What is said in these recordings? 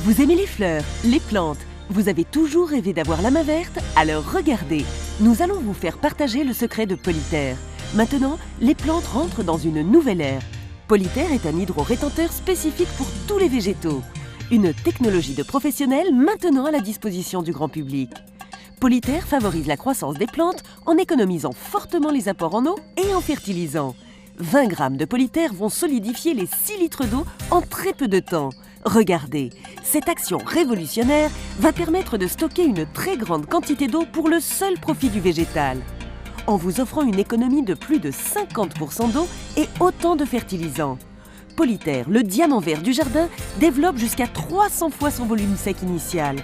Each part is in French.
Vous aimez les fleurs, les plantes? Vous avez toujours rêvé d'avoir la main verte? Alors regardez, nous allons vous faire partager le secret de Polyterre. Maintenant, les plantes rentrent dans une nouvelle ère. Polyterre est un hydro-rétenteur spécifique pour tous les végétaux. Une technologie de professionnel maintenant à la disposition du grand public. Polyterre favorise la croissance des plantes en économisant fortement les apports en eau et en fertilisant. 20 grammes de Polyterre vont solidifier les 6 litres d'eau en très peu de temps. Regardez, cette action révolutionnaire va permettre de stocker une très grande quantité d'eau pour le seul profit du végétal. En vous offrant une économie de plus de 50% d'eau et autant de fertilisants. Polyterre, le diamant vert du jardin, développe jusqu'à 300 fois son volume sec initial.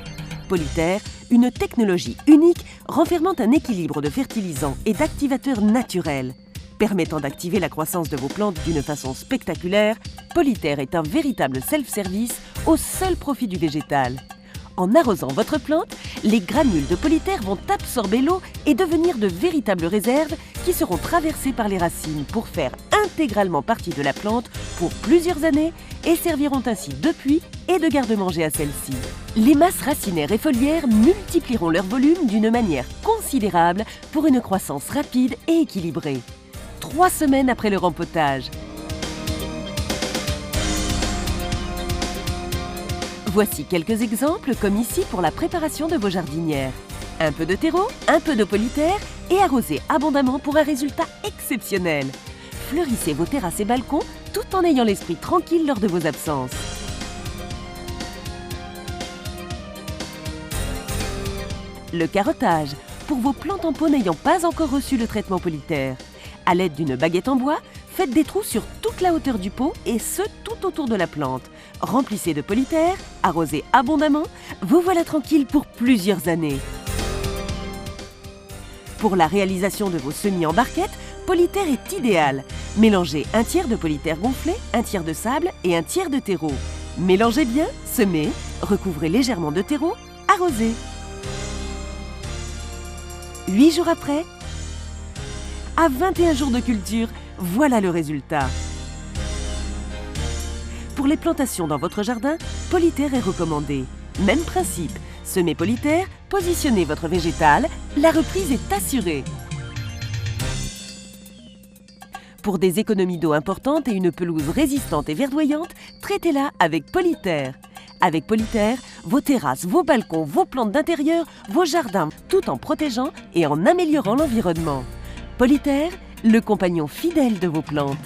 Polyterre, une technologie unique renfermant un équilibre de fertilisants et d'activateurs naturels. Permettant d'activer la croissance de vos plantes d'une façon spectaculaire, Polyterre est un véritable self-service au seul profit du végétal. En arrosant votre plante, les granules de Polyterre vont absorber l'eau et devenir de véritables réserves qui seront traversées par les racines pour faire intégralement partie de la plante pour plusieurs années et serviront ainsi de puits et de garde-manger à celle-ci. Les masses racinaires et foliaires multiplieront leur volume d'une manière considérable pour une croissance rapide et équilibrée. 3 semaines après le rempotage. Voici quelques exemples comme ici pour la préparation de vos jardinières. Un peu de terreau, un peu de Polyterre et arrosez abondamment pour un résultat exceptionnel. Fleurissez vos terrasses et balcons tout en ayant l'esprit tranquille lors de vos absences. Le carottage, pour vos plantes en pot n'ayant pas encore reçu le traitement Polyterre. À l'aide d'une baguette en bois, faites des trous sur toute la hauteur du pot et ce tout autour de la plante. Remplissez de Polyterre, arrosez abondamment, vous voilà tranquille pour plusieurs années. Pour la réalisation de vos semis en barquette, Polyterre est idéal. Mélangez un tiers de Polyterre gonflé, un tiers de sable et un tiers de terreau. Mélangez bien, semez, recouvrez légèrement de terreau, arrosez. 8 jours après, à 21 jours de culture, voilà le résultat. Pour les plantations dans votre jardin, Polyterre est recommandé. Même principe, semez Polyterre, positionnez votre végétal, la reprise est assurée. Pour des économies d'eau importantes et une pelouse résistante et verdoyante, traitez-la avec Polyterre. Avec Polyterre, vos terrasses, vos balcons, vos plantes d'intérieur, vos jardins, tout en protégeant et en améliorant l'environnement. Polyterre, le compagnon fidèle de vos plantes.